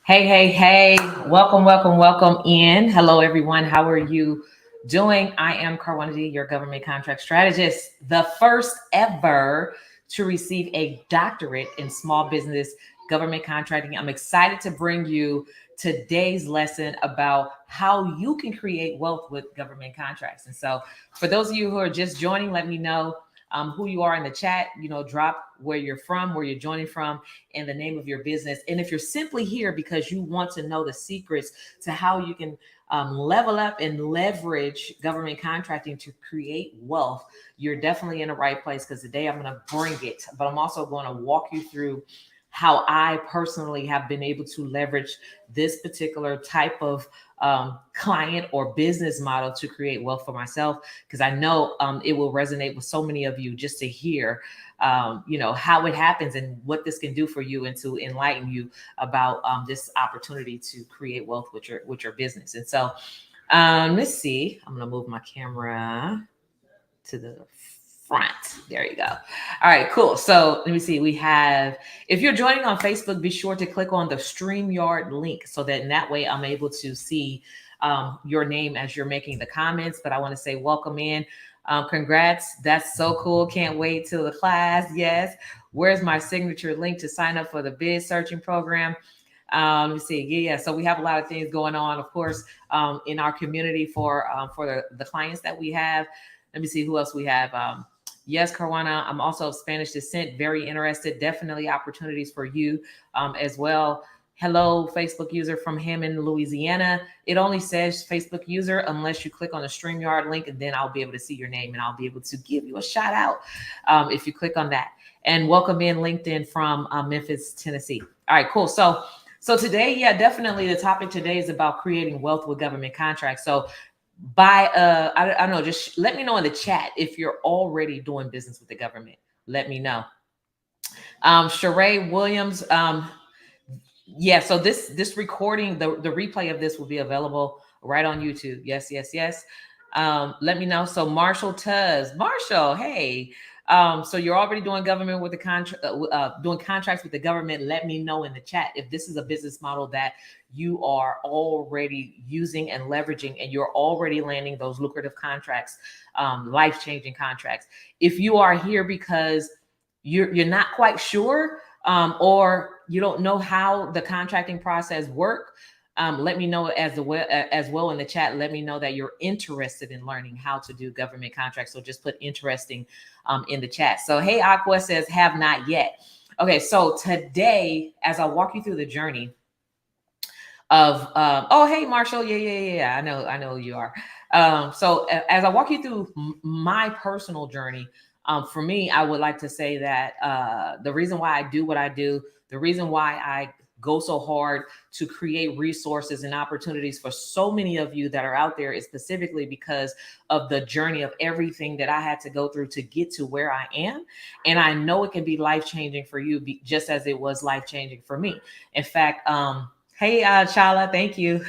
Hey. Welcome in. Hello, everyone. How are you doing? I am Karwanadi, your government contract strategist, the first ever to receive a doctorate in small business government contracting. I'm excited to bring you today's lesson about how you can create wealth with government contracts. And so, for those of you who are just joining, let me know who you are in the chat. Drop where you're from, where you're joining from, and the name of your business. And if you're simply here because you want to know the secrets to how you can level up and leverage government contracting to create wealth, you're definitely in the right place, because today I'm going to bring it, but I'm also going to walk you through how I personally have been able to leverage this particular type of client or business model to create wealth for myself, because I know it will resonate with so many of you just to hear how it happens and what this can do for you, and to enlighten you about this opportunity to create wealth with your business. And so let's see, I'm gonna move my camera to the front. There you go. All right, cool. So let me see. We have, if you're joining on Facebook, be sure to click on the StreamYard link, so that in that way I'm able to see your name as you're making the comments. But I want to say welcome in. Congrats. That's so cool. Can't wait till the class. Yes. Where's my signature link to sign up for the bid searching program? Let me see. Yeah. So we have a lot of things going on, of course, in our community for the clients that we have. Let me see who else we have. Yes, Caruana, I'm also of Spanish descent. Very interested. Definitely opportunities for you as well. Hello, Facebook user from Hammond, Louisiana. It only says Facebook user unless you click on the StreamYard link, and then I'll be able to see your name and I'll be able to give you a shout out if you click on that. And welcome in LinkedIn from Memphis, Tennessee. All right, cool. So today, yeah, definitely the topic today is about creating wealth with government contracts. So I don't know, just let me know in the chat if you're already doing business with the government. Let me know. Sheree Williams, yeah, so this recording, the replay of this will be available right on YouTube. Yes. Let me know. So Marshall Tuz, Marshall, hey. So you're already doing government with the contract, doing contracts with the government. Let me know in the chat if this is a business model that you are already using and leveraging, and you're already landing those lucrative contracts, life-changing contracts. If you are here because you're not quite sure, or you don't know how the contracting process work, let me know as well in the chat. Let me know that you're interested in learning how to do government contracts. So just put interesting in the chat. So hey, Aqua says have not yet. Okay, so today, as I walk you through the journey of oh hey Marshall, yeah, I know who you are. So as I walk you through my personal journey, for me, I would like to say that the reason why I do what I do, the reason why I go so hard to create resources and opportunities for so many of you that are out there is specifically because of the journey of everything that I had to go through to get to where I am. And I know it can be life-changing for you, just as it was life-changing for me. In fact, hey, Chala, thank you.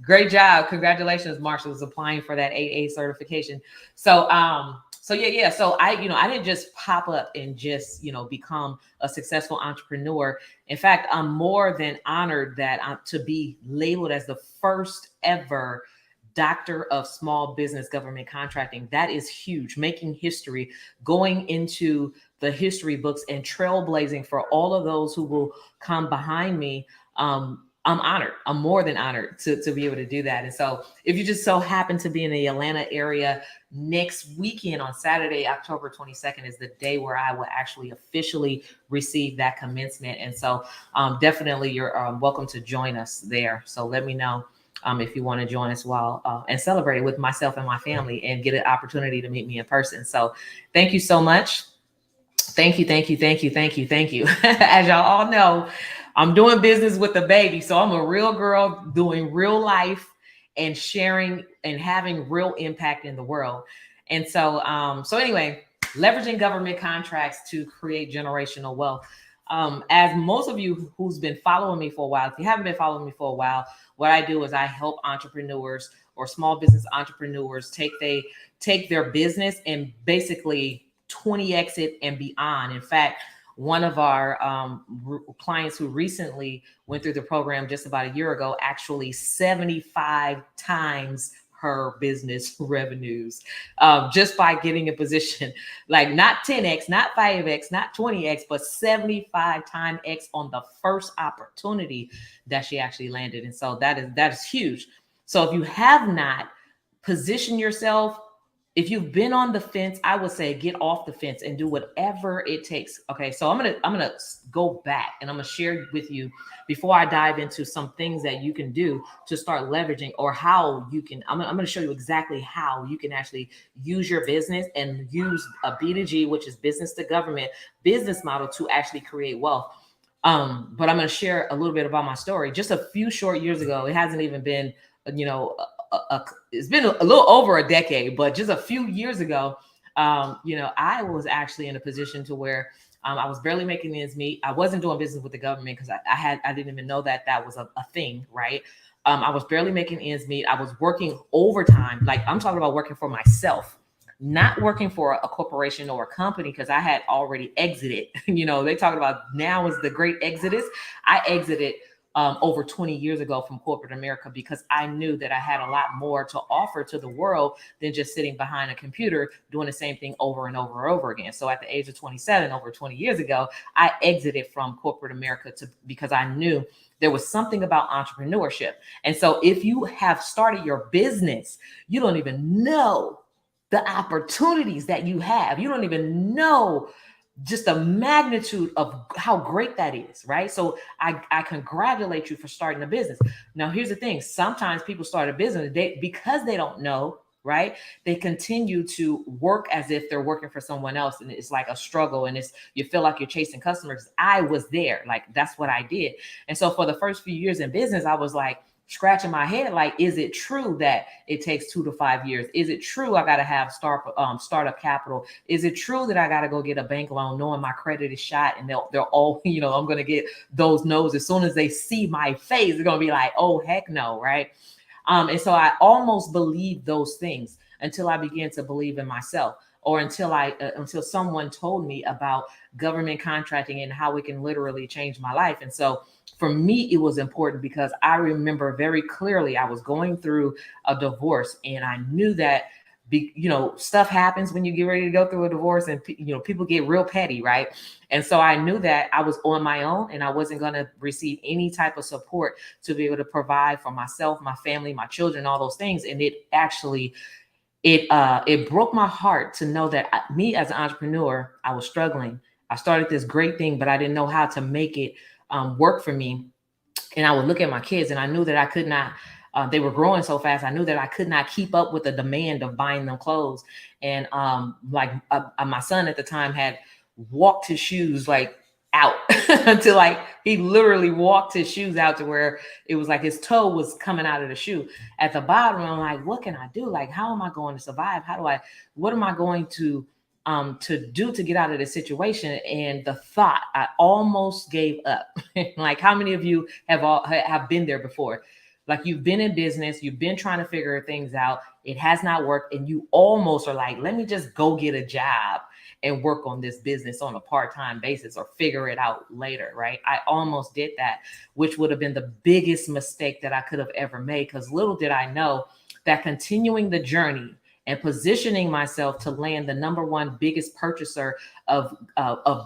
Great job. Congratulations, Marshall, is applying for that AA certification. So yeah. So I didn't just pop up and just, become a successful entrepreneur. In fact, I'm more than honored that to be labeled as the first ever doctor of small business government contracting. That is huge, making history, going into the history books and trailblazing for all of those who will come behind me. I'm honored. I'm more than honored to be able to do that. And so if you just so happen to be in the Atlanta area, next weekend on Saturday, October 22nd is the day where I will actually officially receive that commencement. And so definitely you're welcome to join us there. So let me know if you want to join us while and celebrate with myself and my family and get an opportunity to meet me in person. So thank you so much. Thank you. As y'all all know, I'm doing business with the baby. So I'm a real girl doing real life and sharing and having real impact in the world. And so, anyway, leveraging government contracts to create generational wealth. As most of you who's been following me for a while, if you haven't been following me for a while, what I do is I help entrepreneurs or small business entrepreneurs take their business and basically 20x it and beyond. In fact, one of our clients who recently went through the program just about a year ago, actually 75 times her business revenues, just by getting a position, like not 10x, not 5x, not 20x, but 75 times X on the first opportunity that she actually landed. And so that is huge. So if you have not positioned yourself, if you've been on the fence, I would say get off the fence and do whatever it takes. Okay, so I'm gonna go back and I'm gonna share with you before I dive into some things that you can do to start leveraging, or how you can. I'm gonna show you exactly how you can actually use your business and use a B2G, which is business to government business model, to actually create wealth. But I'm gonna share a little bit about my story. Just a few short years ago, it hasn't even been, you know, it's been a little over a decade, but just a few years ago, I was actually in a position to where I was barely making ends meet. I wasn't doing business with the government because I didn't even know that was a thing, right? I was barely making ends meet. I was working overtime. Like, I'm talking about working for myself, not working for a corporation or a company, because I had already exited. They talk about now is the great exodus. I exited over 20 years ago from corporate America, because I knew that I had a lot more to offer to the world than just sitting behind a computer doing the same thing over and over and over again. So at the age of 27, over 20 years ago, I exited from corporate America because I knew there was something about entrepreneurship. And so if you have started your business, you don't even know the opportunities that you have. You don't even know just the magnitude of how great that is, right? So I congratulate you for starting a business. Now, here's the thing. Sometimes people start a business, because they don't know, right? They continue to work as if they're working for someone else. And it's like a struggle, and you feel like you're chasing customers. I was there. Like, that's what I did. And so for the first few years in business, I was like, scratching my head, like, is it true that it takes 2 to 5 years? Is it true I got to have startup capital? Is it true that I got to go get a bank loan knowing my credit is shot, and they're all, I'm going to get those no's as soon as they see my face? They're going to be like, oh, heck no, right? And so I almost believed those things until I began to believe in myself, or until someone told me about government contracting and how it can literally change my life. And so for me, it was important because I remember very clearly I was going through a divorce, and I knew that stuff happens when you get ready to go through a divorce, and people get real petty, right? And so I knew that I was on my own, and I wasn't going to receive any type of support to be able to provide for myself, my family, my children, all those things. And it actually it broke my heart to know that me as an entrepreneur, I was struggling. I started this great thing, but I didn't know how to make it work for me. And I would look at my kids, and I knew that I could not. They were growing so fast. I knew that I could not keep up with the demand of buying them clothes. And my son at the time had walked his shoes like out until like he literally walked his shoes out to where it was like his toe was coming out of the shoe at the bottom. I'm like, what can I do? Like, how am I going to survive? What am I going to do to get out of this situation? And the thought, I almost gave up. Like, how many of you have been there before? Like, you've been in business, you've been trying to figure things out, it has not worked, and you almost are like, let me just go get a job and work on this business on a part-time basis, or figure it out later, right? I almost did that, which would have been the biggest mistake that I could have ever made, because little did I know that continuing the journey and positioning myself to land the number one biggest purchaser of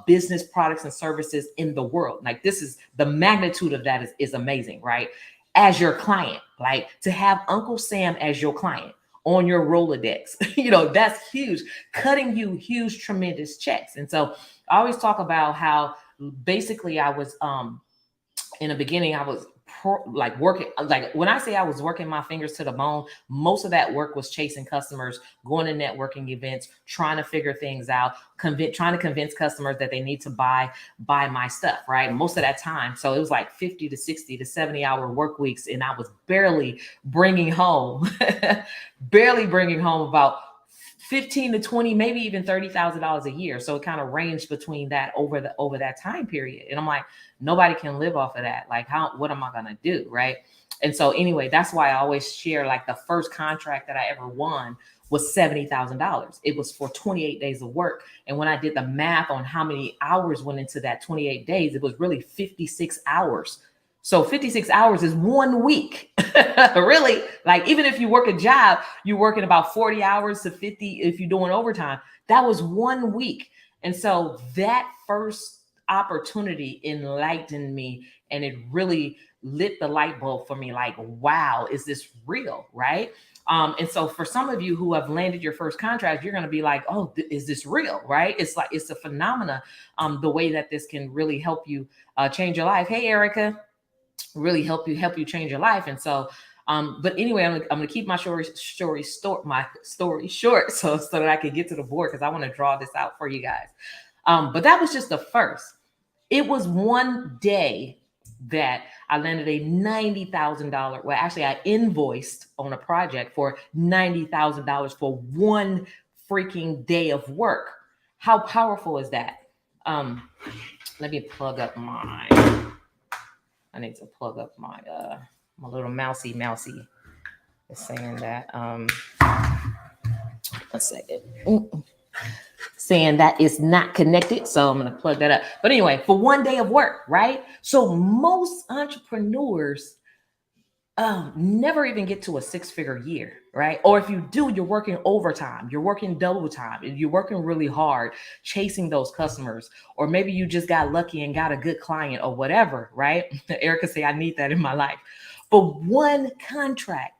business products and services in the world. Like, this is the magnitude of that is amazing, right? As your client, like, to have Uncle Sam as your client on your Rolodex, that's huge, cutting you huge, tremendous checks. And so I always talk about how basically I was, in the beginning, I was working, like, when I say I was working my fingers to the bone, most of that work was chasing customers, going to networking events, trying to figure things out, trying to convince customers that they need to buy my stuff, right? Most of that time. So it was like 50 to 60 to 70 hour work weeks. And I was barely bringing home about 15 to 20, maybe even $30,000 a year. So it kind of ranged between that over that time period. And I'm like, nobody can live off of that. Like, what am I going to do? Right. And so anyway, that's why I always share, like, the first contract that I ever won was $70,000. It was for 28 days of work. And when I did the math on how many hours went into that 28 days, it was really 56 hours. So 56 hours is 1 week. Really, like even if you work a job, you're working about 40 hours to 50 if you're doing overtime. That was 1 week. And so that first opportunity enlightened me, and it really lit the light bulb for me, like, wow, is this real, right? And so for some of you who have landed your first contract, you're going to be like, oh, is this real, right? It's like, it's a phenomena, the way that this can really help you change your life. Hey, Erica, really help you change your life. And so, but anyway, I'm gonna keep my story short, so that I can get to the board, because I want to draw this out for you guys. But that was just the first. It was one day that I landed a $90,000. Well, actually, I invoiced on a project for $90,000 for one freaking day of work. How powerful is that? Let me plug up my. I need to plug up my my little mousy is saying that. A second. Saying that it's not connected. So I'm going to plug that up. But anyway, for one day of work, right? So most entrepreneurs never even get to a 6-figure year, right? Or if you do, you're working overtime, you're working double time, and you're working really hard chasing those customers. Or maybe you just got lucky and got a good client or whatever, right? Erica say, I need that in my life. But one contract,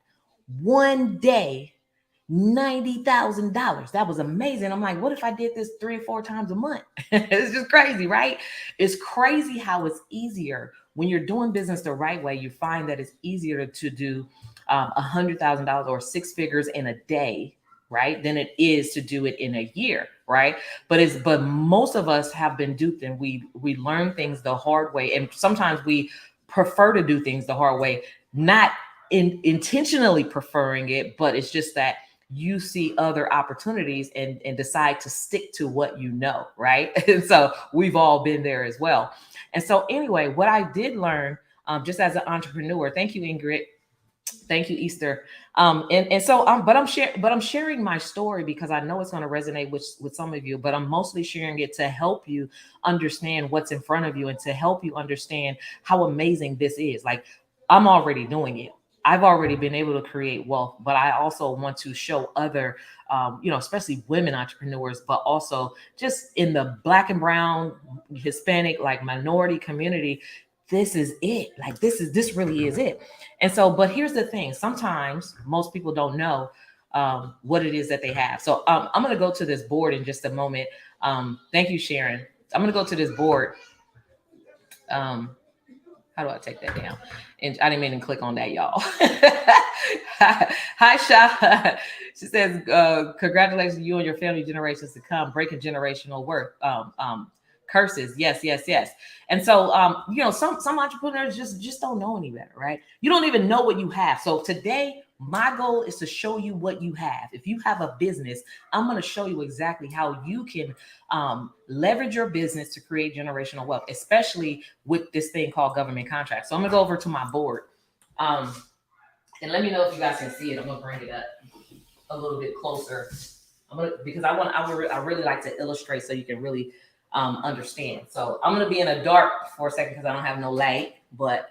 one day, $90,000. That was amazing. I'm like, what if I did this 3 or 4 times a month? It's just crazy, right? It's crazy how it's easier when you're doing business the right way. You find that it's easier to do $100,000 or 6 figures in a day, right, than it is to do it in a year, right? But most of us have been duped, and we learn things the hard way, and sometimes we prefer to do things the hard way, not intentionally preferring it, but it's just that you see other opportunities and decide to stick to what you know, right? And so we've all been there as well. And so anyway, what I did learn just as an entrepreneur, thank you, Ingrid. Thank you, Easter. But I'm sharing my story because I know it's going to resonate with some of you, but I'm mostly sharing it to help you understand what's in front of you and to help you understand how amazing this is. Like, I'm already doing it. I've already been able to create wealth, but I also want to show other, especially women entrepreneurs, but also just in the Black and brown, Hispanic, like minority community, this is it. Like, this really is it. And so, but here's the thing. Sometimes most people don't know what it is that they have. So I'm going to go to this board in just a moment. Thank you, Sharon. I'm going to go to this board. How do I take that down? And I didn't mean to click on that, y'all. Hi, Sha. She says, congratulations to you and your family, generations to come, breaking generational curses. Yes. And so, some entrepreneurs just don't know any better, right? You don't even know what you have. So today, my goal is to show you what you have. If you have a business, I'm going to show you exactly how you can leverage your business to create generational wealth, especially with this thing called government contracts. So I'm going to go over to my board. And let me know if you guys can see it. I'm going to bring it up a little bit closer. Because I really like to illustrate so you can really understand. So I'm going to be in a dark for a second because I don't have no light, but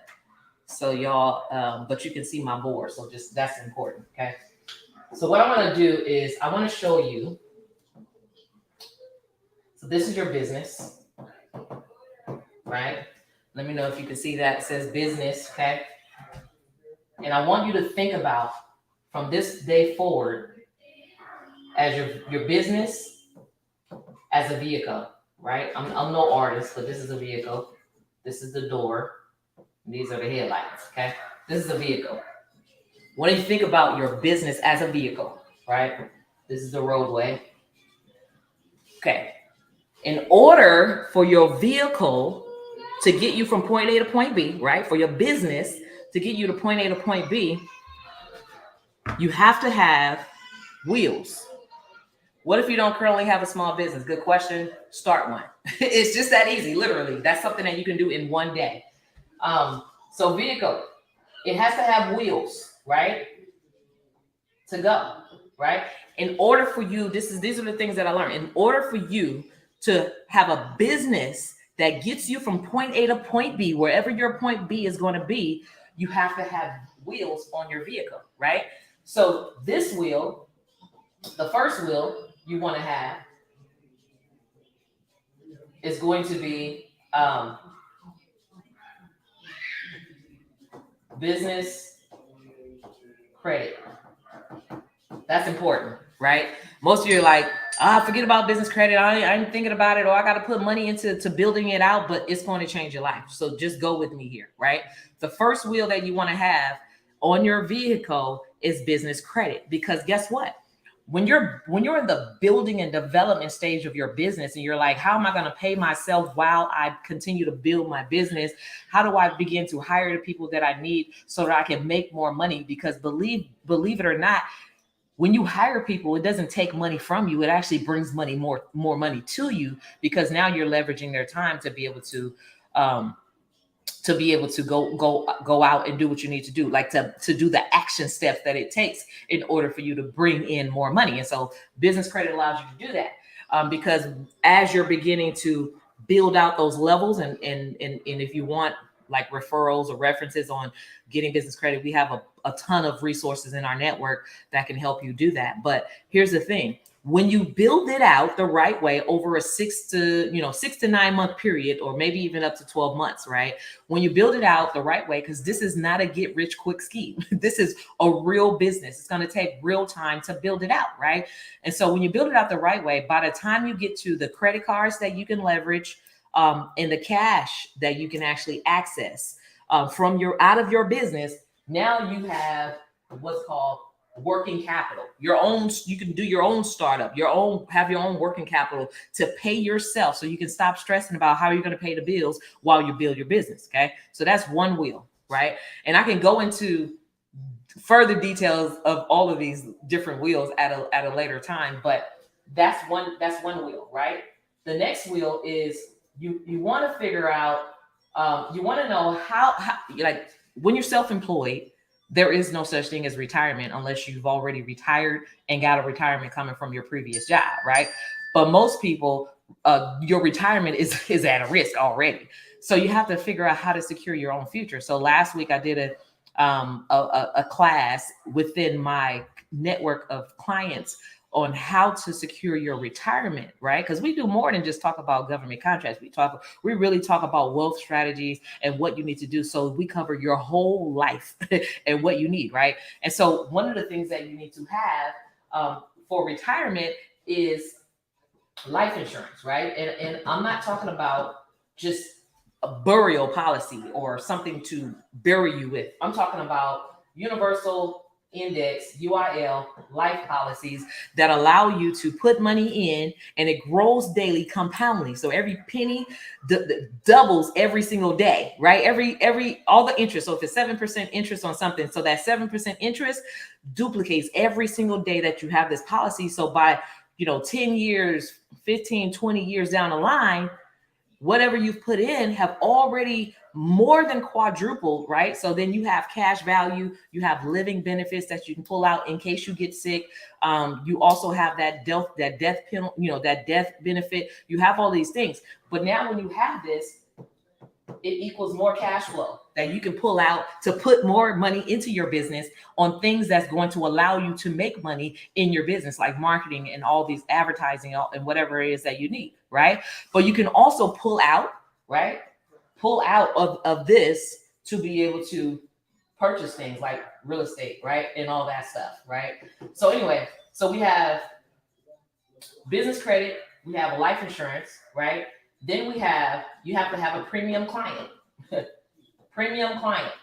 so y'all, but you can see my board. So just, that's important. Okay. So what I want to do is I want to show you. So this is your business, right? Let me know if you can see that. It says business. Okay. And I want you to think about from this day forward as your business as a vehicle, right? I'm no artist, but this is a vehicle. This is the door. These are the headlights, okay? This is a vehicle. What do you think about your business as a vehicle, right? This is the roadway. Okay. In order for your vehicle to get you from point A to point B, right? For your business to get you to point A to point B, you have to have wheels. What if you don't currently have a small business? Good question. Start one. It's just that easy, literally. That's something that you can do in one day. So vehicle, it has to have wheels, right? To go. right? In order for you, these are the things that I learned. In order for you to have a business that gets you from point A to point B, wherever your point B is going to be, you have to have wheels on your vehicle, right? So this wheel, the first wheel you want to have is going to be business credit. That's important, right? Most of you are like, forget about business credit. I ain't thinking about it, or I got to put money into building it out, but it's going to change your life. So just go with me here, right? The first wheel that you want to have on your vehicle is business credit, because guess what? When you're in the building and development stage of your business, and you're like, how am I going to pay myself while I continue to build my business? How do I begin to hire the people that I need so that I can make more money? Because believe it or not, when you hire people, it doesn't take money from you. It actually brings more money to you, because now you're leveraging their time to be able to go out and do what you need to do, like to do the action steps that it takes in order for you to bring in more money. And so business credit allows you to do that, because as you're beginning to build out those levels, and if you want like referrals or references on getting business credit, we have a ton of resources in our network that can help you do that. But here's the thing: when you build it out the right way over a 6 to 9 month period, or maybe even up to 12 months, right? When you build it out the right way, because this is not a get rich quick scheme. This is a real business. It's going to take real time to build it out, right? And so when you build it out the right way, by the time you get to the credit cards that you can leverage, and the cash that you can actually access from out of your business, now you have what's called working capital. You can do your own startup, have your own working capital to pay yourself, so you can stop stressing about how you're going to pay the bills while you build your business. Okay, so that's one wheel, right? And I can go into further details of all of these different wheels at a later time, but that's one wheel, right? The next wheel is you want to figure out, you want to know how, like, when you're self-employed, there is no such thing as retirement unless you've already retired and got a retirement coming from your previous job, right? But most people, your retirement is at a risk already. So you have to figure out how to secure your own future. So last week I did a class within my network of clients on how to secure your retirement, right? Because we do more than just talk about government contracts. We really talk about wealth strategies and what you need to do. So we cover your whole life and what you need, right? And so one of the things that you need to have for retirement is life insurance, right? And I'm not talking about just a burial policy or something to bury you with. I'm talking about universal index, UIL, life policies that allow you to put money in, and it grows daily compounding. So every penny doubles every single day, right? All the interest. So if it's 7% interest on something, so that 7% interest duplicates every single day that you have this policy. So by 10 years, 15, 20 years down the line, whatever you've put in have already more than quadrupled, right? So then you have cash value, you have living benefits that you can pull out in case you get sick. You also have that death penalty, that death benefit. You have all these things. But now when you have this, it equals more cash flow that you can pull out to put more money into your business on things that's going to allow you to make money in your business, like marketing and all these advertising and whatever it is that you need, right? But you can also pull out of this to be able to purchase things like real estate, right? And all that stuff, right? So anyway, so we have business credit, we have life insurance, right? Then you have to have a premium client. Premium client.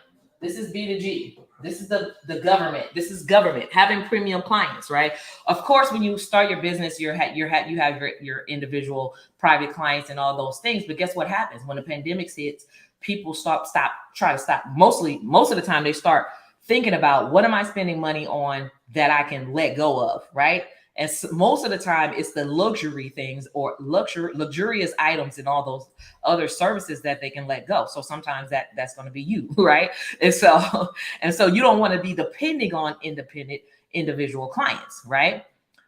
This is B2G. This is the government. This is government having premium clients, right? Of course, when you start your business, you have your individual private clients and all those things. But guess what happens when the pandemic hits? People try to stop. Most of the time, they start thinking about, what am I spending money on that I can let go of, right? And so most of the time, it's the luxury things or luxurious items and all those other services that they can let go. So sometimes that's going to be you, right? And so you don't want to be depending on independent individual clients, right?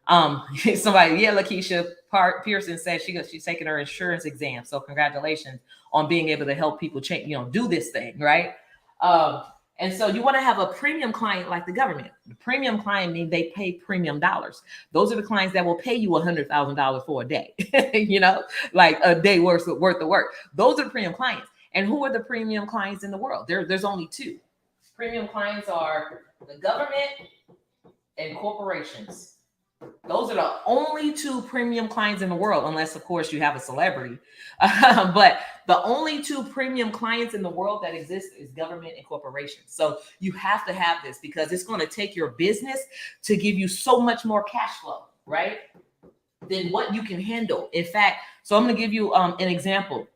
Somebody, yeah, Lakeisha Pearson said she's taking her insurance exam. So congratulations on being able to help people change, do this thing, right? And so you want to have a premium client like the government. The premium client means they pay premium dollars. Those are the clients that will pay you $100,000 for a day, like a day worth of work. Those are the premium clients. And who are the premium clients in the world? There's only two. Premium clients are the government and corporations. Those are the only two premium clients in the world, unless, of course, you have a celebrity. But the only two premium clients in the world that exist is government and corporations. So you have to have this because it's going to take your business to give you so much more cash flow, right, than what you can handle. In fact, so I'm going to give you an example.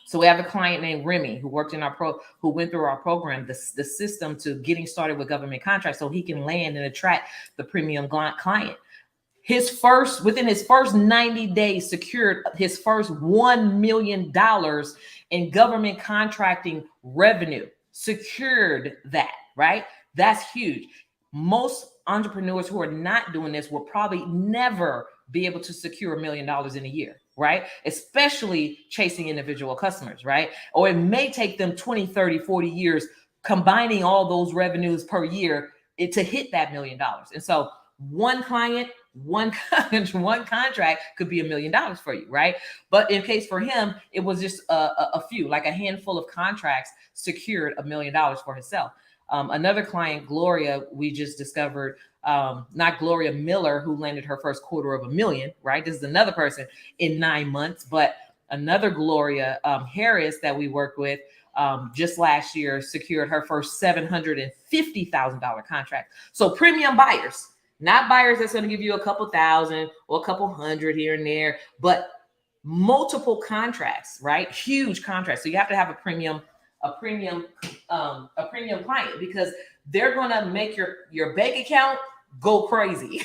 So we have a client named Remy who worked in who went through our program, the system to getting started with government contracts so he can land and attract the premium client. Within his first 90 days, secured his first $1 million in government contracting revenue. Secured that, right? That's huge. Most entrepreneurs who are not doing this will probably never be able to secure $1 million in a year, right? Especially chasing individual customers, right? Or it may take them 20, 30, 40 years combining all those revenues per year to hit that $1 million. And so one client, one contract could be $1 million for you, right? But in case for him, it was just a few, like a handful of contracts secured $1 million for himself. Another client, Gloria, we just discovered, not Gloria Miller, who landed her first $250,000, right? This is another person in 9 months, but another Gloria Harris that we worked with just last year secured her first $750,000 contract. So premium buyers, not buyers that's going to give you a couple thousand or a couple hundred here and there, but multiple contracts, right? Huge contracts. So you have to have a premium client because they're going to make your bank account go crazy.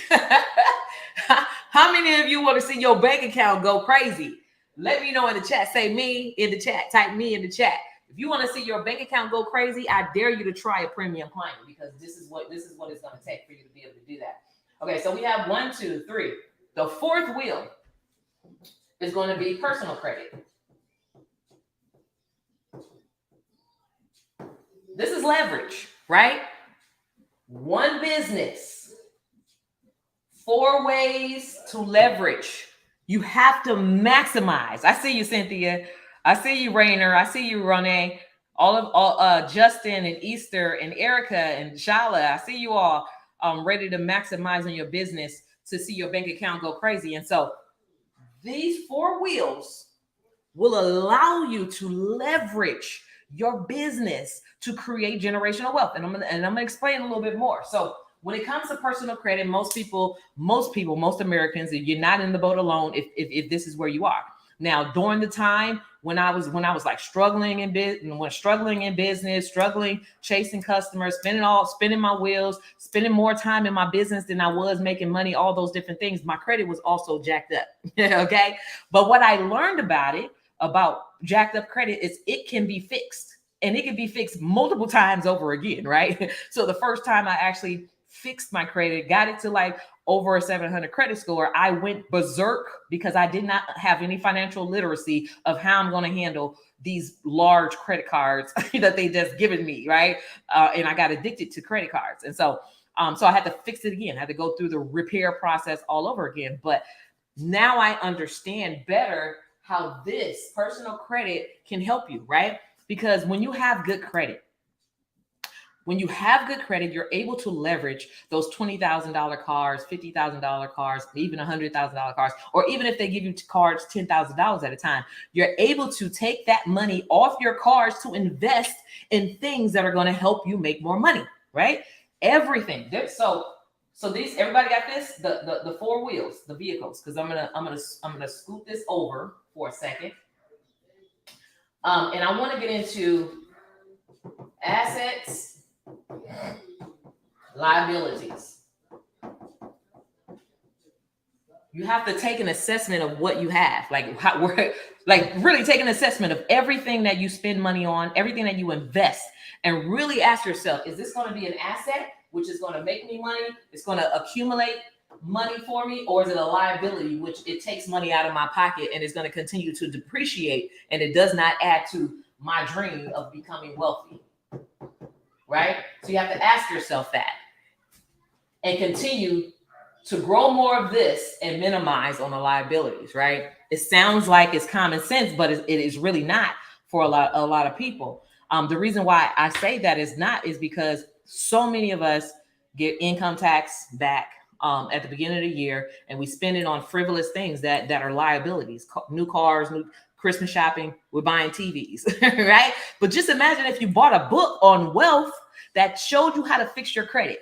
How many of you want to see your bank account go crazy? Let me know in the chat. Say me in the chat. Type me in the chat. If you want to see your bank account go crazy, I dare you to try a premium client because this is what it's going to take for you to be able to do that. Okay, so we have 1, 2, 3. The fourth wheel is going to be personal credit. This is leverage, right? One business, 4 ways to leverage. You have to maximize. I see you, Cynthia. I see you, Rainer. I see you, Renee. All Justin and Easter and Erica and Shala. I see you all ready to maximize on your business to see your bank account go crazy. And so these 4 wheels will allow you to leverage your business to create generational wealth. And I'm gonna explain a little bit more. So when it comes to personal credit, most Americans, you're not in the boat alone if this is where you are. Now, during the time when I was like struggling in business, chasing customers, spinning my wheels, spending more time in my business than I was making money, all those different things, my credit was also jacked up. Okay. But what I learned about jacked up credit is it can be fixed, and it can be fixed multiple times over again, right? So the first time I actually fixed my credit, got it to like over a 700 credit score, I went berserk because I did not have any financial literacy of how I'm going to handle these large credit cards that they just given me, right? And I got addicted to credit cards. And so I had to fix it again. I had to go through the repair process all over again. But now I understand better how this personal credit can help you, right? Because when you have good credit, you're able to leverage those $20,000 cars, $50,000 cars, even $100,000 cars, or even if they give you cards $10,000 at a time, you're able to take that money off your cards to invest in things that are going to help you make more money, right? Everything. So these, everybody got this? The 4 wheels, the vehicles, because I'm gonna scoot this over for a second. And I want to get into assets, liabilities. You have to take an assessment of what you have, really take an assessment of everything that you spend money on, everything that you invest, and really ask yourself, is this going to be an asset which is going to make me money, it's going to accumulate money for me, or is it a liability, which it takes money out of my pocket and is going to continue to depreciate, and it does not add to my dream of becoming wealthy, right? So you have to ask yourself that and continue to grow more of this and minimize on the liabilities, right? It sounds like it's common sense, but it is really not for a lot of people. The reason why I say that is because so many of us get income tax back at the beginning of the year, and we spend it on frivolous things that are liabilities, new cars, new Christmas shopping, we're buying TVs, right? But just imagine if you bought a book on wealth that showed you how to fix your credit.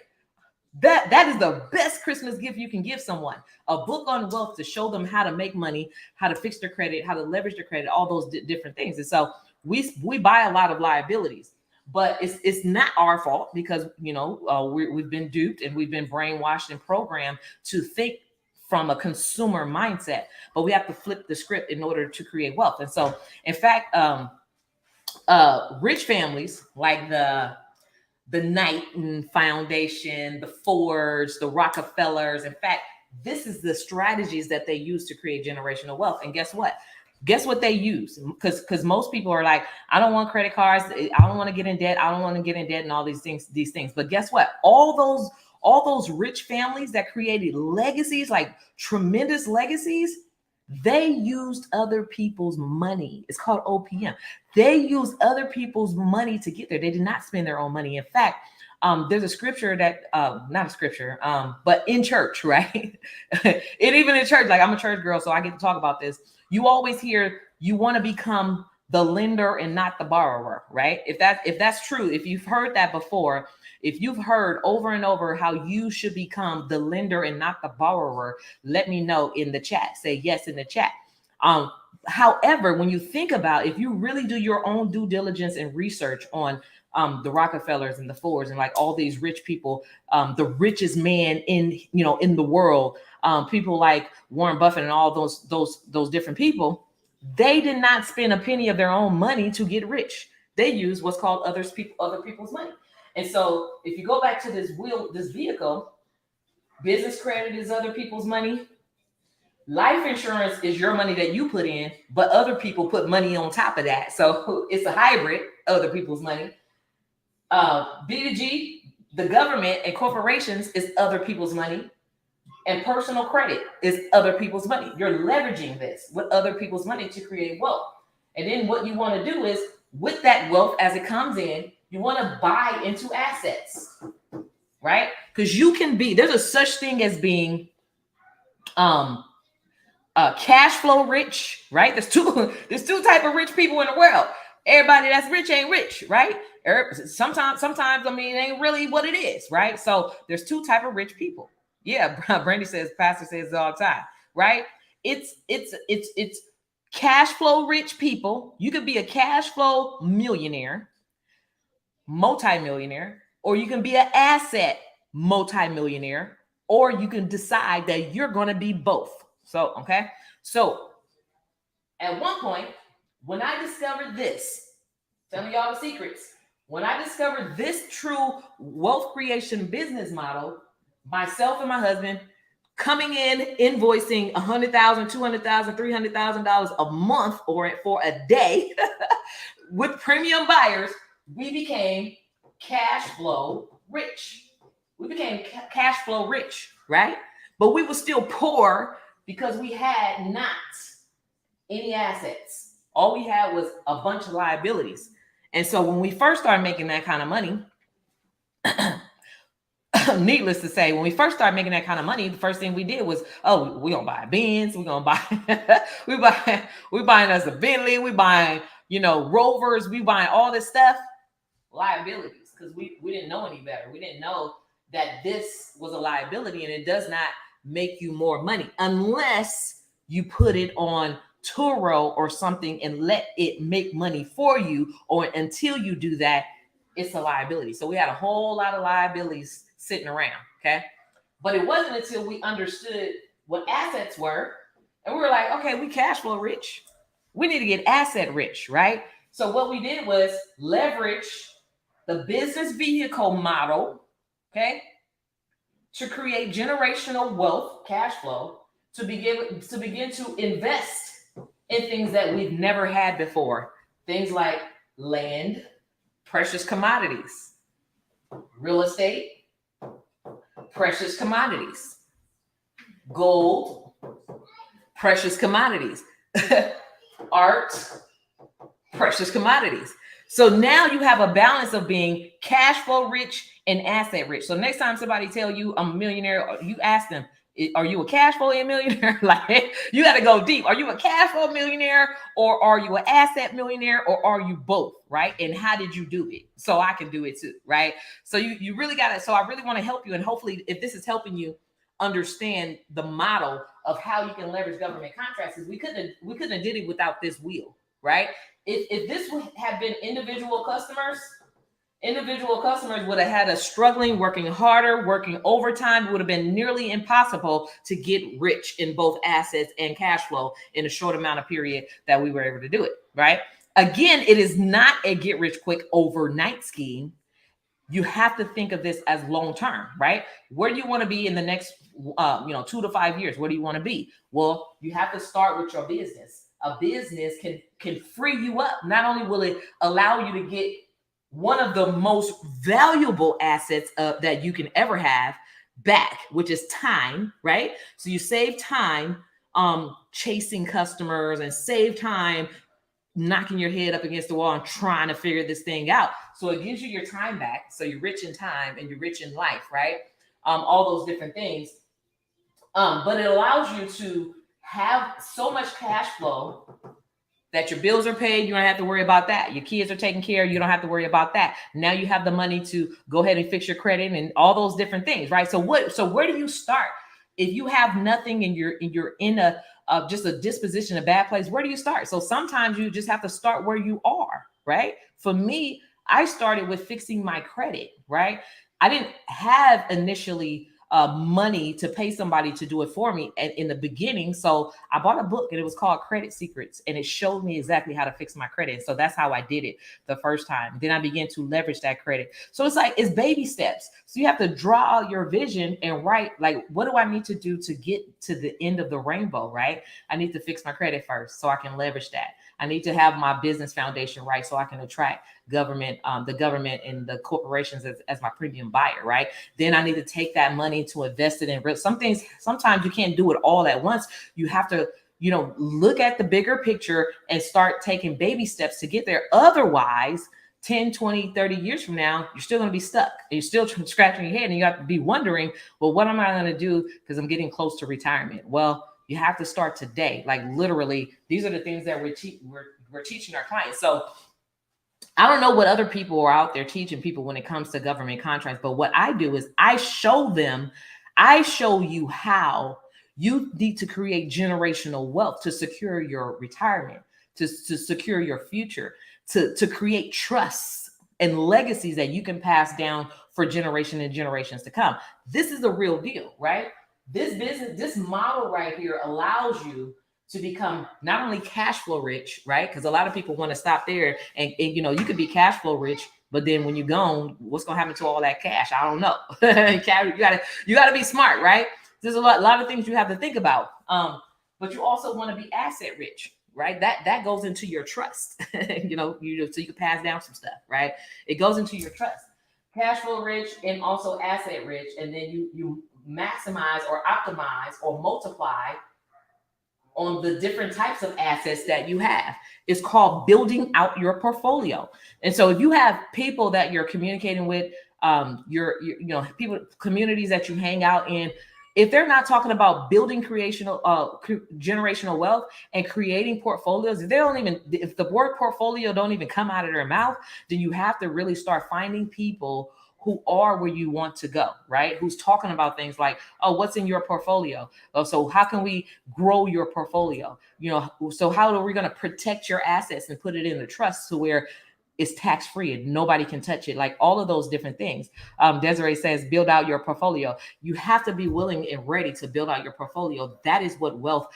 That is the best Christmas gift you can give someone. A book on wealth to show them how to make money, how to fix their credit, how to leverage their credit, all those different things. And so we buy a lot of liabilities, but it's not our fault, because we've been duped and we've been brainwashed and programmed to think from a consumer mindset. But we have to flip the script in order to create wealth. And so, in fact, rich families like the Knighton Foundation, the Fords, the Rockefellers. In fact, this is the strategies that they use to create generational wealth. And guess what? Guess what they use? Because most people are like, I don't want credit cards. I don't want to get in debt. I don't want to get in debt and all these things. But guess what? All those rich families that created legacies, like tremendous legacies, they used other people's money. It's called OPM. They used other people's money to get there. They did not spend their own money. In fact, there's a scripture that, not a scripture, but in church, right? And even in church, like I'm a church girl, so I get to talk about this. You always hear you want to become the lender and not the borrower, right? If that's true, if you've heard that before, if you've heard over and over how you should become the lender and not the borrower, let me know in the chat. Say yes in the chat. However, when you think about, if you really do your own due diligence and research on the Rockefellers and the Fords and like all these rich people, the richest man in the world, people like Warren Buffett and all those different people, they did not spend a penny of their own money to get rich. They used what's called other people's money. And so if you go back to this vehicle, business credit is other people's money. Life insurance is your money that you put in, but other people put money on top of that. So it's a hybrid, other people's money. B2G, the government and corporations, is other people's money. And personal credit is other people's money. You're leveraging this with other people's money to create wealth. And then what you want to do is, with that wealth as it comes in, you want to buy into assets, right? Because there's a such thing as being cash flow rich, right? There's two type of rich people in the world. Everybody that's rich ain't rich, right? Sometimes, I mean, it ain't really what it is, right? So there's two type of rich people. Yeah, Brandy says, Pastor says it all the time, right? It's cash flow rich people. You could be a cash flow millionaire, multimillionaire, or you can be an asset multimillionaire, or you can decide that you're going to be both. So, okay. So at one point, when I discovered this, tell me all the secrets. When I discovered this true wealth creation business model, myself and my husband coming in, invoicing $100,000, $200,000, $300,000 a month or for a day with premium buyers, we became cash flow rich. We became cash flow rich, right? But we were still poor because we had not any assets. All we had was a bunch of liabilities. And so when we first started making that kind of money, needless to say, when we first started making that kind of money, the first thing we did was, oh, we're gonna buy a Benz, we're gonna buy we buying us a Bentley, we buying, Rovers, we buying all this stuff, liabilities, because we didn't know any better. We didn't know that this was a liability, and it does not make you more money unless you put it on Turo or something and let it make money for you, or until you do that, it's a liability. So we had a whole lot of liabilities sitting around, okay? But it wasn't until we understood what assets were, and we were like, okay, we cash flow rich. We need to get asset rich, right? So what we did was leverage the business vehicle model Okay, to create generational wealth, cash flow, to begin to invest in things that we've never had before. Things like land, precious commodities, real estate, precious commodities, gold, precious commodities, art, precious commodities. So now you have a balance of being cash flow rich and asset rich. So next time somebody tell you I'm a millionaire, you ask them, are you a cash flow millionaire? Like, you got to go deep. Are you a cash flow millionaire, or are you an asset millionaire, or are you both? Right? And how did you do it? So I can do it too. Right? So you really got to. So I really want to help you, and hopefully, if this is helping you understand the model of how you can leverage government contracts, is we couldn't have did it without this wheel. Right? If this would have been individual customers would have had us struggling, working harder, working overtime. It would have been nearly impossible to get rich in both assets and cash flow in a short amount of period that we were able to do it, right? Again, it is not a get rich quick overnight scheme. You have to think of this as long term, right? Where do you want to be in the next 2 to 5 years? Where do you want to be? Well, you have to start with your business. A business can free you up. Not only will it allow you to get one of the most valuable assets that you can ever have back, which is time, right? So you save time chasing customers, and save time knocking your head up against the wall and trying to figure this thing out. So it gives you your time back. So you're rich in time and you're rich in life, right? All those different things. But it allows you to have so much cash flow that your bills are paid. You don't have to worry about that. Your kids are taken care of. You don't have to worry about that. Now you have the money to go ahead and fix your credit and all those different things, right? So where do you start? If you have nothing and you're in a just a disposition, a bad place, where do you start? So sometimes you just have to start where you are, right? For me, I started with fixing my credit, right? I didn't have initially money to pay somebody to do it for me in the beginning. So I bought a book and it was called Credit Secrets, and it showed me exactly how to fix my credit. So that's how I did it the first time. Then I began to leverage that credit. So it's baby steps. So you have to draw out your vision and write, like, what do I need to do to get to the end of the rainbow, right? I need to fix my credit first so I can leverage that. I need to have my business foundation right so I can attract the government and the corporations as my premium buyer, right? Then I need to take that money to invest it in real. Some things, sometimes you can't do it all at once. You have to, look at the bigger picture and start taking baby steps to get there. Otherwise, 10, 20, 30 years from now, you're still going to be stuck. And you're still scratching your head, and you have to be wondering, well, what am I going to do because I'm getting close to retirement? Well, you have to start today. Like, literally, these are the things that we're teaching our clients. So I don't know what other people are out there teaching people when it comes to government contracts, but what I do is I show you how you need to create generational wealth to secure your retirement, to secure your future, to create trusts and legacies that you can pass down for generation and generations to come. This is the real deal, right? This business, this model right here allows you to become not only cash flow rich, right? Because a lot of people want to stop there and you could be cash flow rich, but then when you're gone, what's going to happen to all that cash? I don't know. you gotta be smart, right? There's a lot of things you have to think about. But you also want to be asset rich, right? That goes into your trust, so you can pass down some stuff, right? It goes into your trust. Cash flow rich and also asset rich, and then you maximize or optimize or multiply on the different types of assets that you have. It's called building out your portfolio. And so if you have people that you're communicating with, your people, communities that you hang out in, if they're not talking about building generational wealth and creating portfolios, if the word portfolio don't even come out of their mouth, then you have to really start finding people who are where you want to go, right? Who's talking about things like, oh, what's in your portfolio? Oh, so how can we grow your portfolio? So how are we going to protect your assets and put it in the trust to where is tax-free and nobody can touch it. Like all of those different things. Desiree says, build out your portfolio. You have to be willing and ready to build out your portfolio. That is what wealth,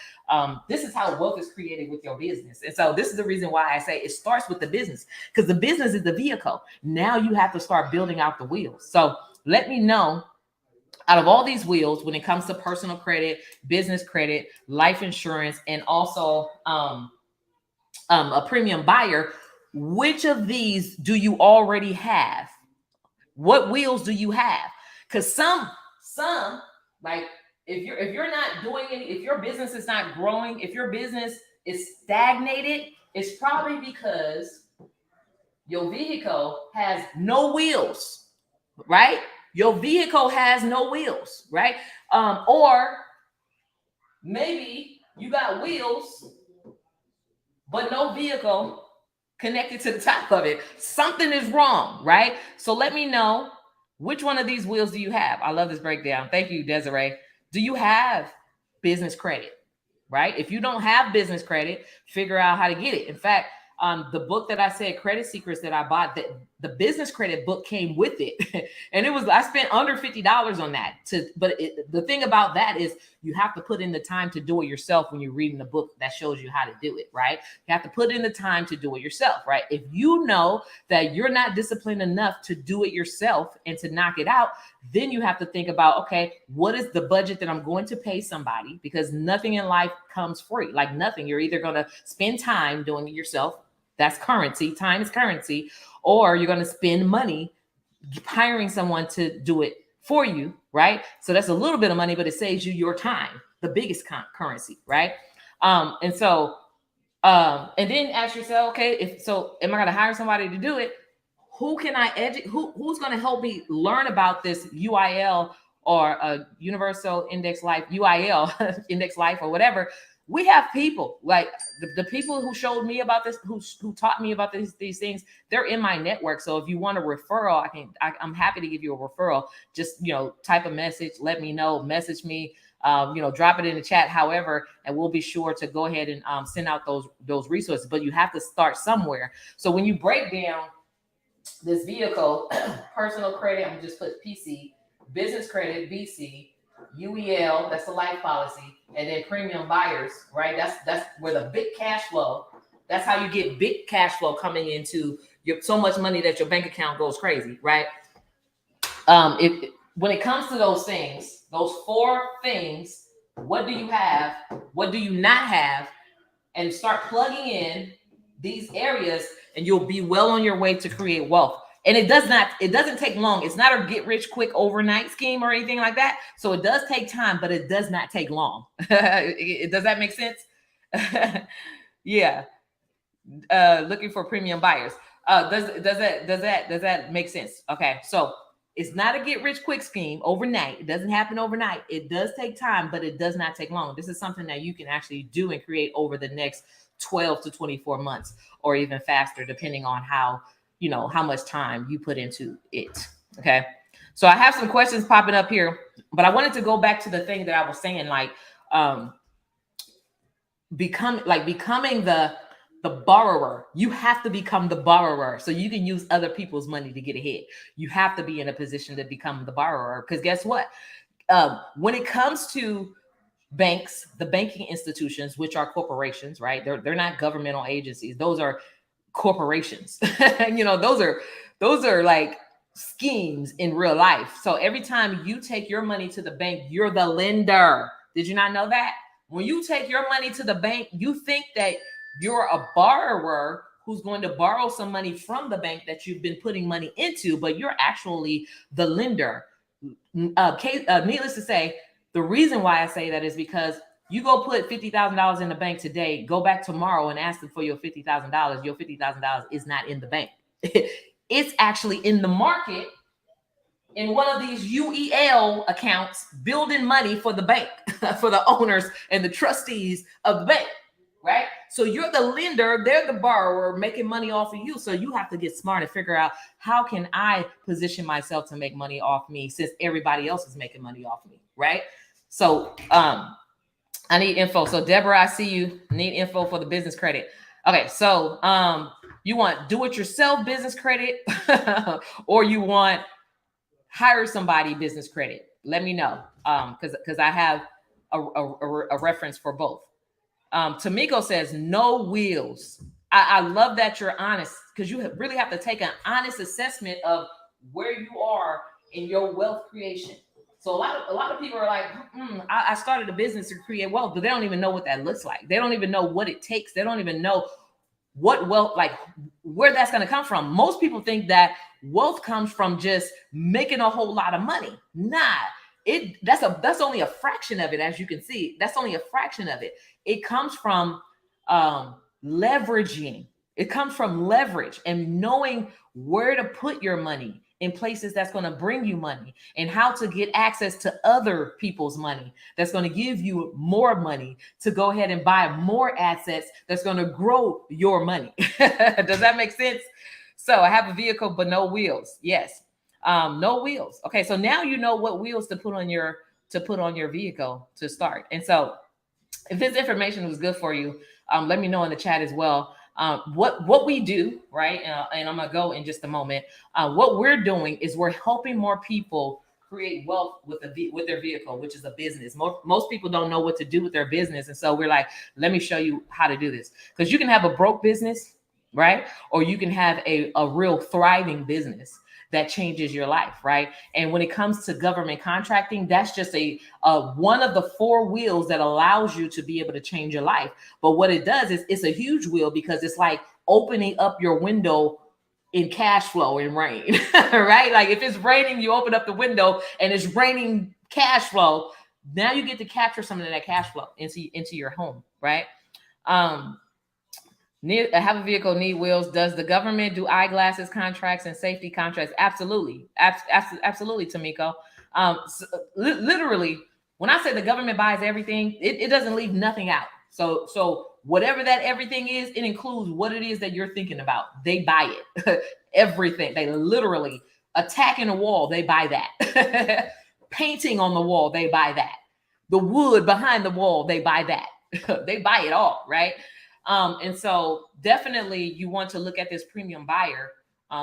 this is how wealth is created with your business. And so this is the reason why I say it starts with the business, because the business is the vehicle. Now you have to start building out the wheels. So let me know, out of all these wheels, when it comes to personal credit, business credit, life insurance, and also a premium buyer, which of these do you already have? What wheels do you have? Because some like if you're not doing any, if your business is not growing, if your business is stagnated, it's probably because your vehicle has no wheels, right? Your vehicle has no wheels, right? Or maybe you got wheels, but no vehicle connected to the top of it. Something is wrong, right? So let me know, which one of these wheels do you have? I love this breakdown. Thank you, Desiree. Do you have business credit, right? If you don't have business credit, figure out how to get it. In fact, the book that I said, Credit Secrets, that I bought, that the business credit book came with it. And it was, I spent under $50 on that. The thing about that is you have to put in the time to do it yourself when you're reading the book that shows you how to do it, right? You have to put in the time to do it yourself, right? If you know that you're not disciplined enough to do it yourself and to knock it out, then you have to think about, okay, what is the budget that I'm going to pay somebody? Because nothing in life comes free, like nothing. You're either going to spend time doing it yourself. That's currency. Time is currency. Or you're going to spend money hiring someone to do it for you, right? So that's a little bit of money, but it saves you your time, the biggest currency, right? And then ask yourself, okay, am I going to hire somebody to do it? Who can I educate? Who's going to help me learn about this UIL or Universal Index Life, UIL, Index Life or whatever? We have people like the people who showed me about this, who taught me about these things. They're in my network. So if you want a referral, I'm happy to give you a referral. Just, type a message, let me know, message me, drop it in the chat, however, and we'll be sure to go ahead and send out those resources. But you have to start somewhere. So when you break down this vehicle, personal credit, I'm gonna just put PC, business credit, BC, UEL, that's the life policy, and then premium buyers, right? That's where the big cash flow, that's how you get big cash flow coming into so much money that your bank account goes crazy, right? When it comes to those things, those 4 things, what do you have? What do you not have? And start plugging in these areas, and you'll be well on your way to create wealth. And it doesn't take long. It's not a get rich quick overnight scheme or anything like that. So it does take time, but it does not take long. Does that make sense? Yeah. Looking for premium buyers. Does that make sense? Okay. So it's not a get rich quick scheme overnight. It doesn't happen overnight. It does take time, but it does not take long. This is something that you can actually do and create over the next 12 to 24 months or even faster, depending on how much time you put into it. Okay. So I have some questions popping up here, but I wanted to go back to the thing that I was saying, like, becoming the borrower. You have to become the borrower so you can use other people's money to get ahead. You have to be in a position to become the borrower, because guess what? When it comes to banks, the banking institutions, which are corporations, right? They're not governmental agencies. Those are corporations. Those are like schemes in real life. So every time you take your money to the bank, you're the lender. Did you not know that? When you take your money to the bank, you think that you're a borrower who's going to borrow some money from the bank that you've been putting money into, but you're actually the lender. Needless to say, the reason why I say that is because you go put $50,000 in the bank today, go back tomorrow and ask them for your $50,000. Your $50,000 is not in the bank. It's actually in the market in one of these UEL accounts, building money for the bank, for the owners and the trustees of the bank, right? So you're the lender, they're the borrower, making money off of you. So you have to get smart and figure out, how can I position myself to make money off me since everybody else is making money off me, right? So I need info. So Deborah, I see you need info for the business credit. Okay, so You want do-it-yourself business credit, or you want hire somebody business credit? Let me know, because I have a reference for both. Tamiko says no wheels. I love that you're honest, because you really have to take an honest assessment of where you are in your wealth creation. So a lot of people are like, I started a business to create wealth, but they don't even know what that looks like. They don't even know what it takes. They don't even know what wealth, like where that's going to come from. Most people think that wealth comes from just making a whole lot of money. Nah, that's only a fraction of it. As you can see, that's only a fraction of it. It comes from leveraging. It comes from leverage and knowing where to put your money in places that's going to bring you money, and how to get access to other people's money that's going to give you more money to go ahead and buy more assets that's going to grow your money. Does that make sense? So I have a vehicle but no wheels. Yes. No wheels. Okay, so now you know what wheels to put on your vehicle to start. And so if this information was good for you, let me know in the chat as well. What we do, right? And I'm gonna go in just a moment. What we're doing is we're helping more people create wealth with their vehicle, which is a business. Most people don't know what to do with their business, and so we're like, let me show you how to do this. Because you can have a broke business, right? Or you can have a real thriving business that changes your life, right? And when it comes to government contracting, that's just a one of the four wheels that allows you to be able to change your life. But what it does is it's a huge wheel, because it's like opening up your window in cash flow in rain, right? Like if it's raining, you open up the window and it's raining cash flow. Now you get to capture some of that cash flow into your home, right? Have a vehicle, need wheels. Does the government do eyeglasses contracts and safety contracts? Absolutely. Absolutely, Tamiko. Literally, when I say the government buys everything, it doesn't leave nothing out. So whatever that everything is, it includes what it is that you're thinking about. They buy it. Everything. They literally attacking a wall, they buy that. Painting on the wall, they buy that. The wood behind the wall, they buy that. They buy it all, right? And so definitely you want to look at this premium buyer,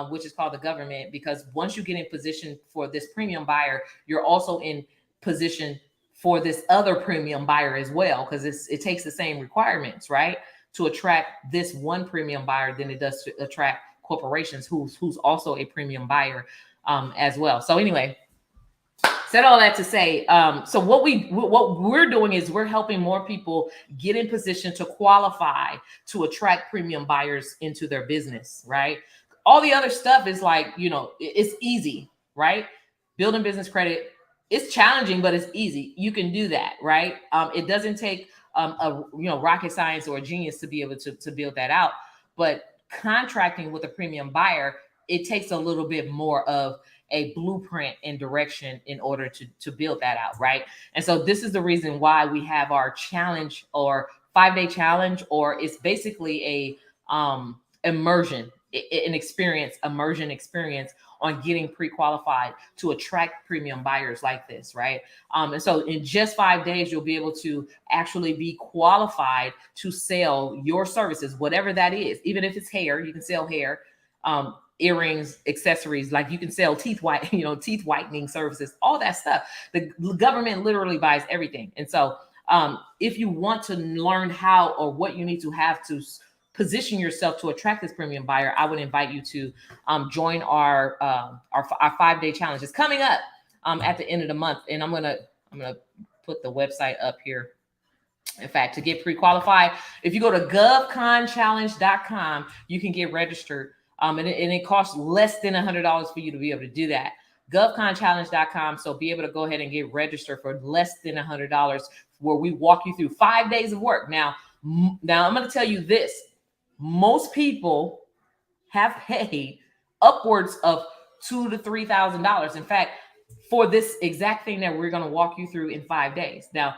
which is called the government, because once you get in position for this premium buyer, you're also in position for this other premium buyer as well, because it takes the same requirements, right, to attract this one premium buyer than it does to attract corporations who's also a premium buyer as well. So anyway, said all that to say, so what we're doing is we're helping more people get in position to qualify to attract premium buyers into their business, right? All the other stuff is like, it's easy, right? Building business credit, it's challenging, but it's easy. You can do that, right? It doesn't take rocket science or a genius to be able to build that out. But contracting with a premium buyer, it takes a little bit more of a blueprint and direction in order to build that out, right? And so this is the reason why we have our challenge, or 5-day challenge, or it's basically a immersion experience on getting pre-qualified to attract premium buyers like this, right? And so in just 5 days, you'll be able to actually be qualified to sell your services, whatever that is. Even if it's hair, you can sell hair. Earrings, accessories, like you can sell teeth whitening services, all that stuff. The government literally buys everything. And so if you want to learn how or what you need to have to position yourself to attract this premium buyer, I would invite you to join our 5-day challenge. It's coming up at the end of the month, and I'm gonna put the website up here. In fact, to get pre-qualified, if you go to govconchallenge.com, you can get registered. And it costs less than $100 for you to be able to do that. govconchallenge.com. So be able to go ahead and get registered for less than $100, where we walk you through 5 days of work. Now I'm going to tell you this. Most people have paid upwards of $2,000 to $3,000. In fact, for this exact thing that we're going to walk you through in 5 days. Now,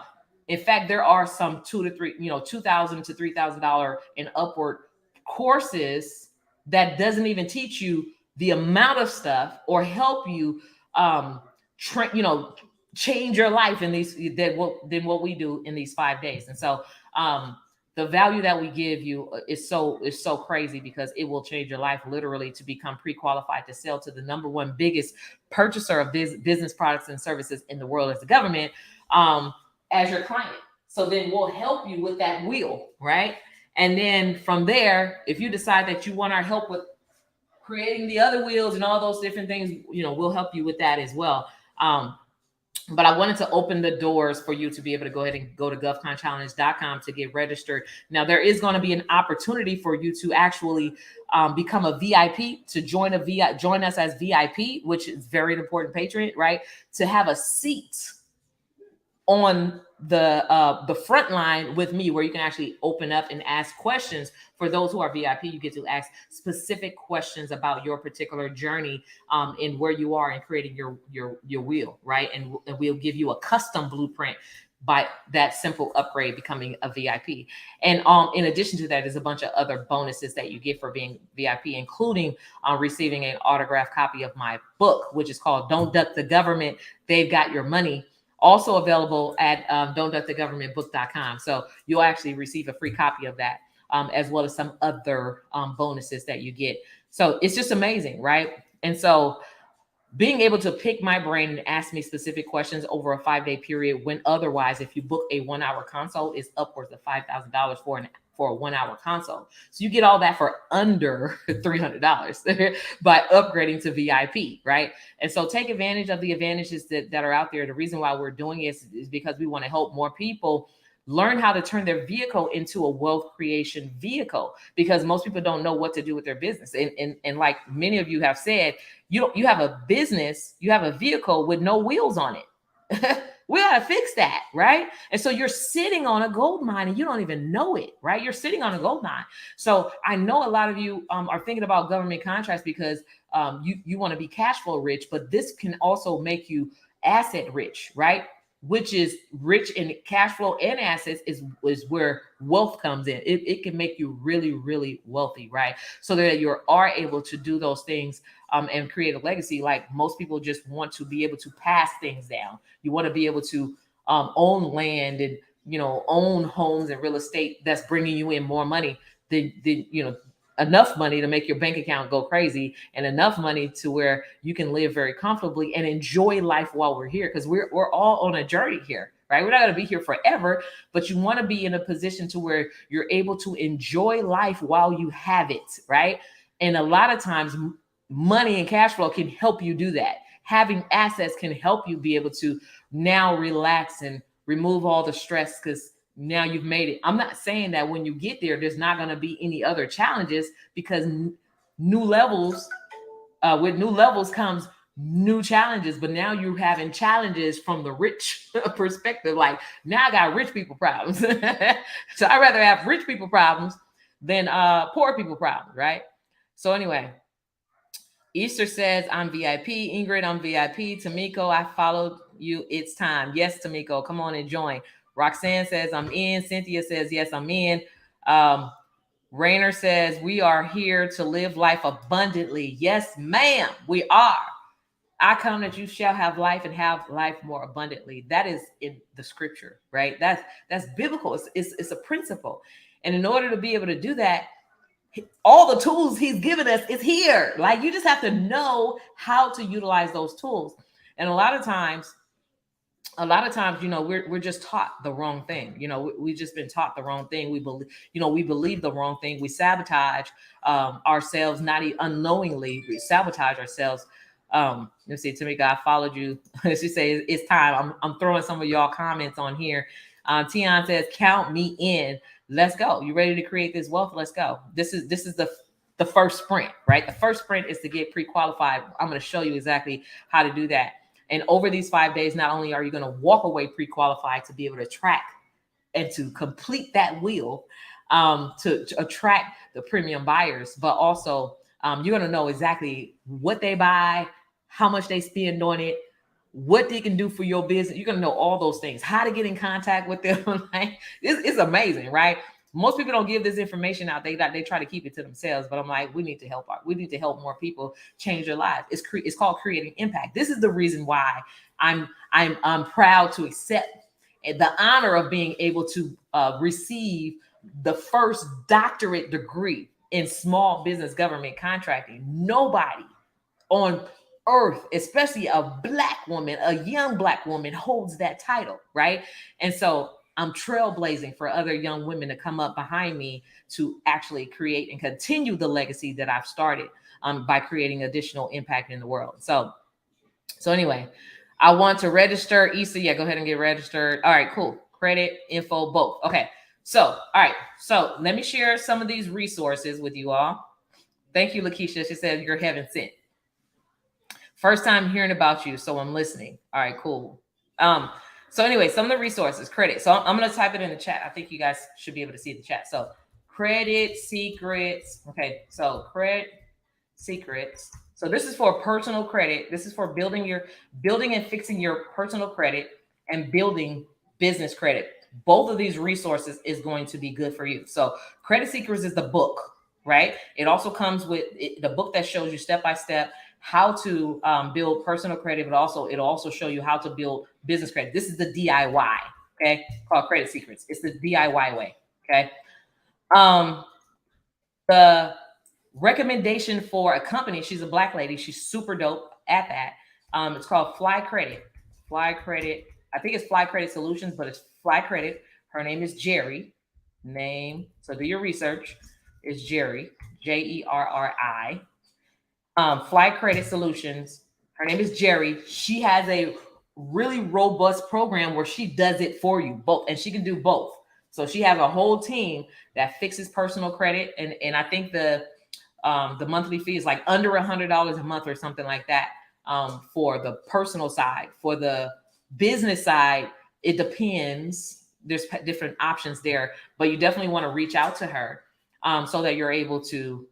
in fact, there are some $2,000 to $3,000 and upward courses that doesn't even teach you the amount of stuff or help you, change your life in these than what we do in these 5 days. And so the value that we give you is so crazy, because it will change your life literally to become pre-qualified to sell to the number one biggest purchaser of business products and services in the world, as the government, as your client. So then we'll help you with that wheel, right? And then from there, if you decide that you want our help with creating the other wheels and all those different things, we'll help you with that as well. But I wanted to open the doors for you to be able to go ahead and go to govconchallenge.com to get registered. Now, there is going to be an opportunity for you to actually become a VIP, to join us as VIP, which is very important, patron, right? To have a seat on the front line with me, where you can actually open up and ask questions. For those who are VIP, you get to ask specific questions about your particular journey and where you are in creating your wheel, right? And we'll give you a custom blueprint by that simple upgrade, becoming a VIP. And in addition to that, there's a bunch of other bonuses that you get for being VIP, including receiving an autographed copy of my book, which is called Don't Duck the Government, They've Got Your Money. Also available at don'tduckthegovernmentbook.com. So you'll actually receive a free copy of that, as well as some other bonuses that you get. So it's just amazing, right? And so being able to pick my brain and ask me specific questions over a 5-day period, when otherwise, if you book a 1-hour consult, is upwards of $5,000 for a 1-hour consult. So you get all that for under $300 by upgrading to VIP, right? And so take advantage of the advantages that are out there. The reason why we're doing it is because we want to help more people learn how to turn their vehicle into a wealth creation vehicle, because most people don't know what to do with their business. And like many of you have said, you have a business, you have a vehicle with no wheels on it. We got to fix that, right? And so you're sitting on a gold mine and you don't even know it, right? You're sitting on a gold mine. So I know a lot of you are thinking about government contracts because you want to be cash flow rich, but this can also make you asset rich, right? Which is rich in cash flow and assets is where wealth comes in. It can make you really, really wealthy, right? So that you are able to do those things and create a legacy. Like most people just want to be able to pass things down. You want to be able to own land and, own homes and real estate that's bringing you in more money than enough money to make your bank account go crazy, and enough money to where you can live very comfortably and enjoy life while we're here. Because we're all on a journey here, right? We're not going to be here forever, but you want to be in a position to where you're able to enjoy life while you have it, right? And a lot of times money and cash flow can help you do that. Having assets can help you be able to now relax and remove all the stress, because now you've made it. I'm not saying that when you get there, there's not going to be any other challenges, because new levels, with new levels comes new challenges. But now you're having challenges from the rich perspective. Like, now I got rich people problems. So I'd rather have rich people problems than poor people problems, right? So anyway, Easter says, I'm VIP. Ingrid, I'm VIP. Tamiko, I followed you. It's time. Yes, Tamiko, come on and join. Roxanne says, I'm in. Cynthia says, yes, I'm in. Rainer says, we are here to live life abundantly. Yes, ma'am, we are. I come that you shall have life and have life more abundantly. That is in the scripture, right? That's biblical. It's a principle. And in order to be able to do that, all the tools he's given us is here. Like, you just have to know how to utilize those tools. And a lot of times, we're just taught the wrong thing. We've just been taught the wrong thing. We believe the wrong thing. We sabotage ourselves, not unknowingly. We sabotage ourselves. Let's see, Tamika, I followed you. She says it's time. I'm throwing some of y'all comments on here. Tion says, count me in. Let's go. You ready to create this wealth? Let's go. This is the first sprint, right? The first sprint is to get pre-qualified. I'm going to show you exactly how to do that. And over these 5 days, not only are you going to walk away pre-qualified to be able to track and to complete that wheel, to attract the premium buyers, but also you're going to know exactly what they buy, how much they spend on it, what they can do for your business. You're going to know all those things, how to get in contact with them. Like, it's amazing, right? Most people don't give this information out. They try to keep it to themselves. But I'm like, we need to help more people change their lives. It's called creating impact. This is the reason why I'm proud to accept the honor of being able to receive the first doctorate degree in small business government contracting. Nobody on earth, especially a Black woman, a young Black woman, holds that title, right? And so I'm trailblazing for other young women to come up behind me to actually create and continue the legacy that I've started by creating additional impact in the world. So anyway, I want to register. Issa, yeah, go ahead and get registered. All right, cool. Credit, info, both. Okay. So, all right. So let me share some of these resources with you all. Thank you, Lakeisha. She said you're heaven sent. First time hearing about you, so I'm listening. All right, cool. So anyway, some of the resources, credit. So I'm going to type it in the chat. I think you guys should be able to see the chat. So credit secrets. Okay, so credit secrets. So this is for personal credit. This is for building and fixing your personal credit and building business credit. Both of these resources is going to be good for you. So Credit Secrets is the book, right? It also comes with the book that shows you step by step how to build personal credit, but it'll also show you how to build business credit. This is the DIY, okay, called Credit Secrets. It's the DIY way, okay. The recommendation for a company, she's a Black lady, she's super dope at that. It's called Fly Credit. Fly Credit. I think it's Fly Credit Solutions, but it's Fly Credit. Her name is Jerry. So do your research. It's Jerry, Jerri. Fly Credit Solutions. Her name is Jerry. She has a really robust program where she does it for you both, and she can do both. So she has a whole team that fixes personal credit, and I think the monthly fee is like under $100 a month or something like that for the personal side. For the business side, it depends. There's different options there, but you definitely want to reach out to her so that you're able to,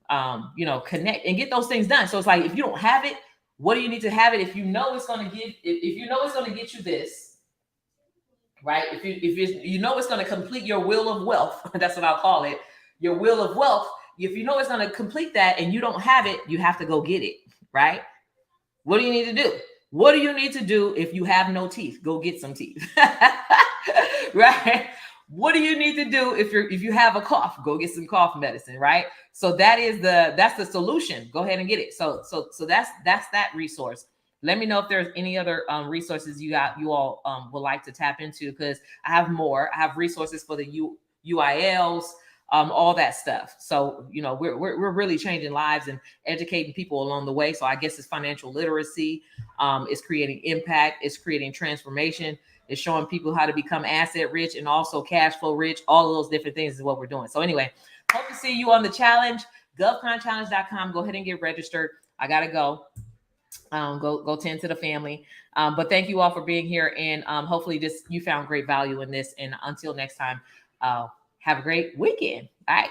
connect and get those things done. So it's like, if you don't have it, what do you need to have it? If you know it's going to get, if you know it's going to get you this, right? If you know it's going to complete your wheel of wealth, that's what I'll call it, your wheel of wealth. If you know it's going to complete that and you don't have it, you have to go get it, right? What do you need to do? What do you need to do if you have no teeth? Go get some teeth, right? What do you need to do if you have a cough? Go get some cough medicine, right? So that's the solution. Go ahead and get it. So that's that resource. Let me know if there's any other resources you all would like to tap into, because I have more. I have resources for the UILs. All that stuff. So, we're really changing lives and educating people along the way. So I guess it's financial literacy. It's creating impact. It's creating transformation. It's showing people how to become asset rich and also cash flow rich. All of those different things is what we're doing. So anyway, hope to see you on the challenge. GovConChallenge.com. Go ahead and get registered. I got to go. Go tend to the family. But thank you all for being here. And hopefully you found great value in this. And until next time, have a great weekend. All right.